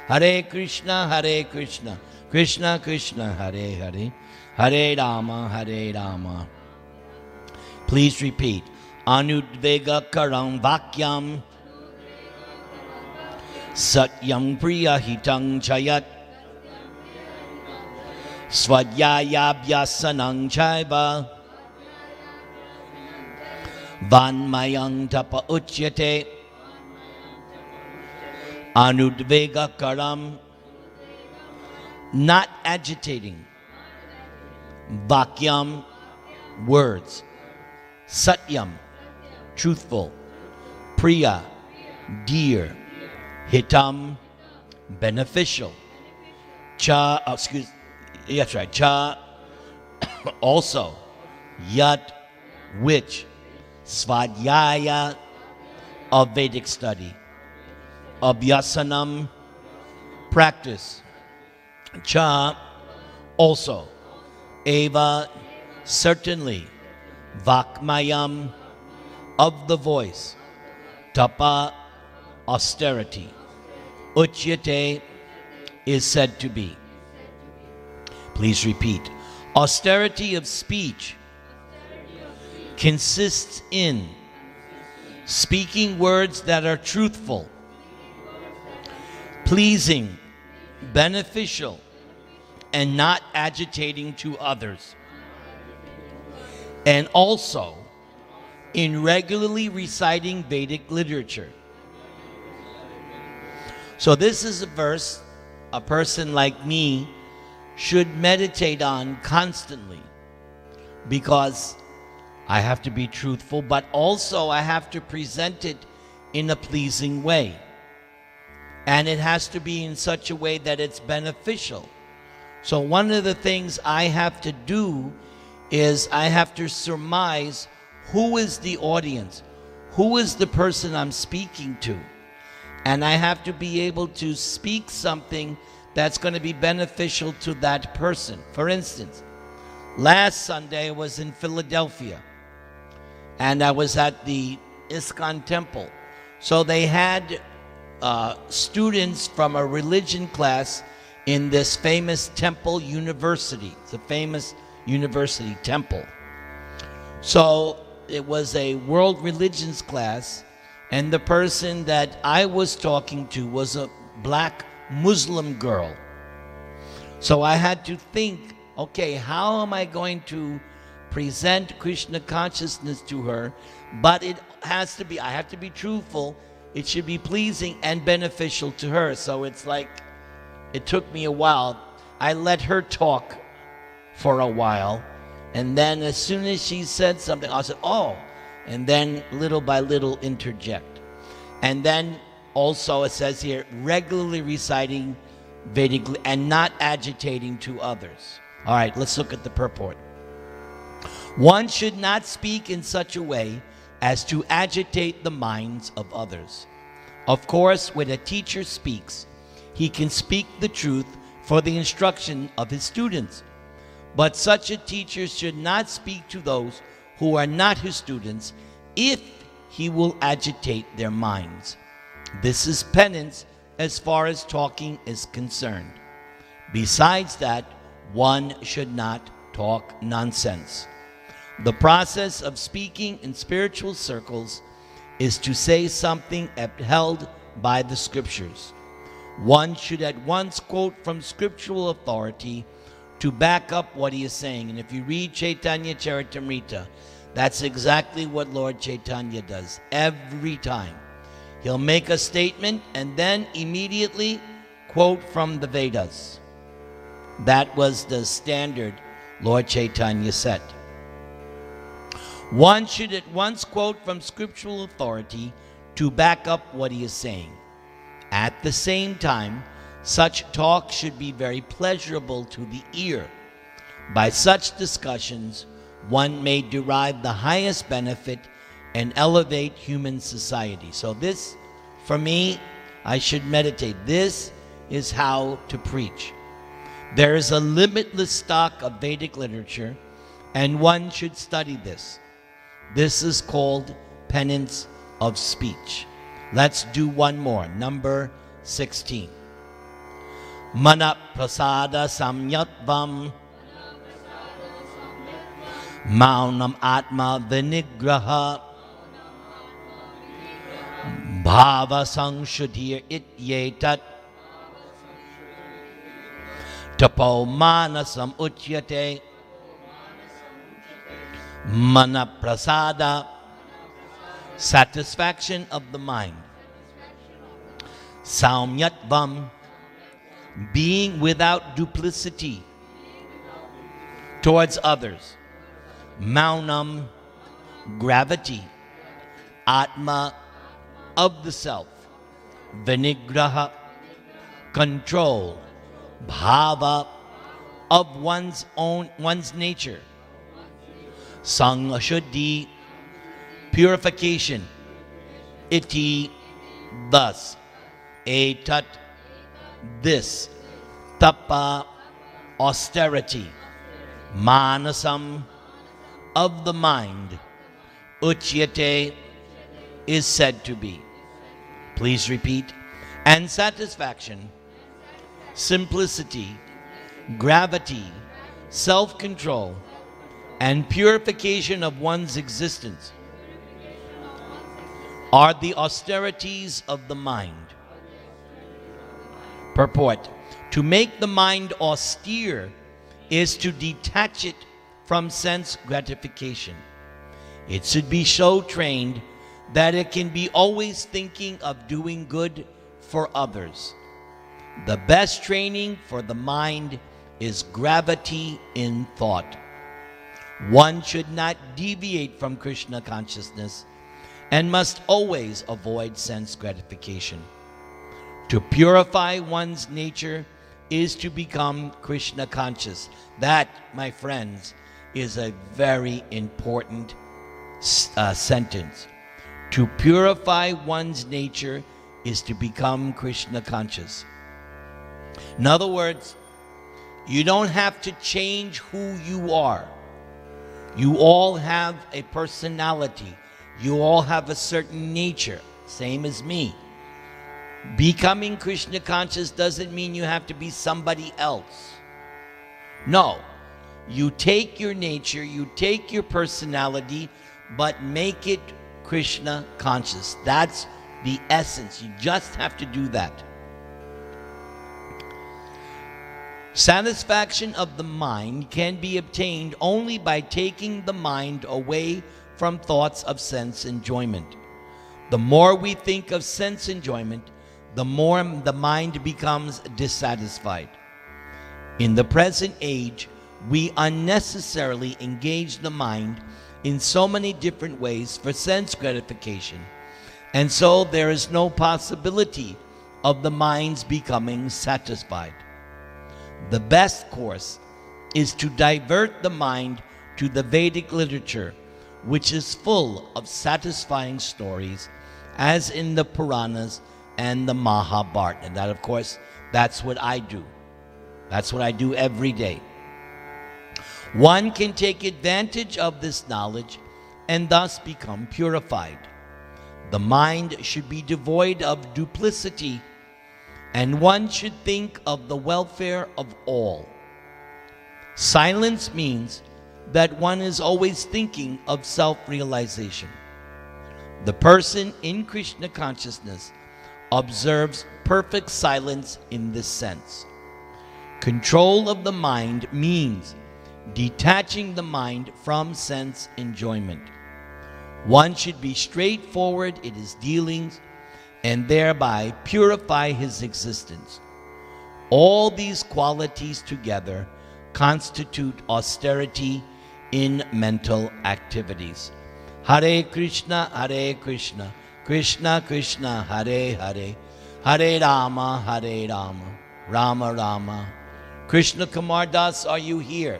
Hare Krishna, Krishna Krishna, Hare Hare, Hare Rama. Please repeat. Anudvega karam vakyam satyam priya hitang chayat swadhyayabhyasanang chaiva vanmayang tapa uchyate. Anudvega karam, not agitating. Vakyam, words. Satyam, truthful. Priya, dear. Hitam, beneficial. Cha, that's right. Cha, also. Yat, which. Svadhyaya, of Vedic study. Abhyasanam, practice. Cha, also. Eva, certainly. Vakmayam, of the voice. Tapa, austerity. Uchyate, is said to be. Please repeat. Austerity of speech consists in speaking words that are truthful, pleasing, beneficial, and not agitating to others. And also in regularly reciting Vedic literature. So this is a verse a person like me should meditate on constantly, because I have to be truthful, but also I have to present it in a pleasing way. And it has to be in such a way that it's beneficial. So one of the things I have to do is I have to surmise who is the audience, who is the person I'm speaking to. And I have to be able to speak something that's going to be beneficial to that person. For instance, last Sunday I was in Philadelphia, and I was at the ISKCON temple. So they had students from a religion class in this famous temple university. It's a famous university temple. So it was a world religions class, and the person that I was talking to was a black Muslim girl. So I had to think, okay, how am I going to present Krishna consciousness to her? But it has to be, I have to be truthful. It should be pleasing and beneficial to her. So it's like, it took me a while. I let her talk for a while, and then as soon as she said something, I said, oh, and then little by little interject. And then also it says here, regularly reciting Vedic and not agitating to others. All right, let's look at the purport. One should not speak in such a way as to agitate the minds of others. Of course, when a teacher speaks, he can speak the truth for the instruction of his students. But such a teacher should not speak to those who are not his students if he will agitate their minds. This is penance as far as talking is concerned. Besides that, one should not talk nonsense. The process of speaking in spiritual circles is to say something upheld by the scriptures. One should at once quote from scriptural authority to back up what he is saying. And if you read Chaitanya Charitamrita, that's exactly what Lord Chaitanya does every time. He'll make a statement and then immediately quote from the Vedas. That was the standard Lord Chaitanya set. One should at once quote from scriptural authority to back up what he is saying. At the same time, such talk should be very pleasurable to the ear. By such discussions, one may derive the highest benefit and elevate human society. So this, for me, I should meditate. This is how to preach. There is a limitless stock of Vedic literature, and one should study this. This is called penance of speech. Let's do one more, number 16. Mana prasada samyatvam maunam atma vinigraha bhava sangshuddhir ityetat tapo manasam uchyate. Mana prasada, satisfaction of the mind. Saumyatvam, being without duplicity towards others. Maunam, gravity. Atma, of the self. Vinigraha, control. Bhava, of one's nature. Sangshuddhi, purification. Iti, thus. Etat, this. Tapa, austerity. Manasam, of the mind. Uchyate, is said to be. Please repeat. And satisfaction, simplicity, gravity, self-control, and purification of one's existence are the austerities of the mind. Purport: to make the mind austere is to detach it from sense gratification. It should be so trained that it can be always thinking of doing good for others. The best training for the mind is gravity in thought. One should not deviate from Krishna consciousness and must always avoid sense gratification. To purify one's nature is to become Krishna conscious. That, my friends, is a very important sentence. To purify one's nature is to become Krishna conscious. In other words, you don't have to change who you are. You all have a personality. You all have a certain nature, same as me. Becoming Krishna conscious doesn't mean you have to be somebody else. No, you take your nature, you take your personality, but make it Krishna conscious. That's the essence. You just have to do that. Satisfaction of the mind can be obtained only by taking the mind away from thoughts of sense enjoyment. The more we think of sense enjoyment, the more the mind becomes dissatisfied. In the present age, we unnecessarily engage the mind in so many different ways for sense gratification, and so there is no possibility of the mind's becoming satisfied. The best course is to divert the mind to the Vedic literature, which is full of satisfying stories, as in the Puranas and the Mahabharata. And that, of course, that's what I do. That's what I do every day. One can take advantage of this knowledge and thus become purified. The mind should be devoid of duplicity, and one should think of the welfare of all. Silence means that one is always thinking of self-realization. The person in Krishna consciousness observes perfect silence in this sense. Control of the mind means detaching the mind from sense enjoyment. One should be straightforward in his dealings and thereby purify his existence. All these qualities together constitute austerity in mental activities. Hare Krishna, Krishna Krishna, Hare Hare, Hare Rama, Rama Rama. Krishna Kumar Das, are you here?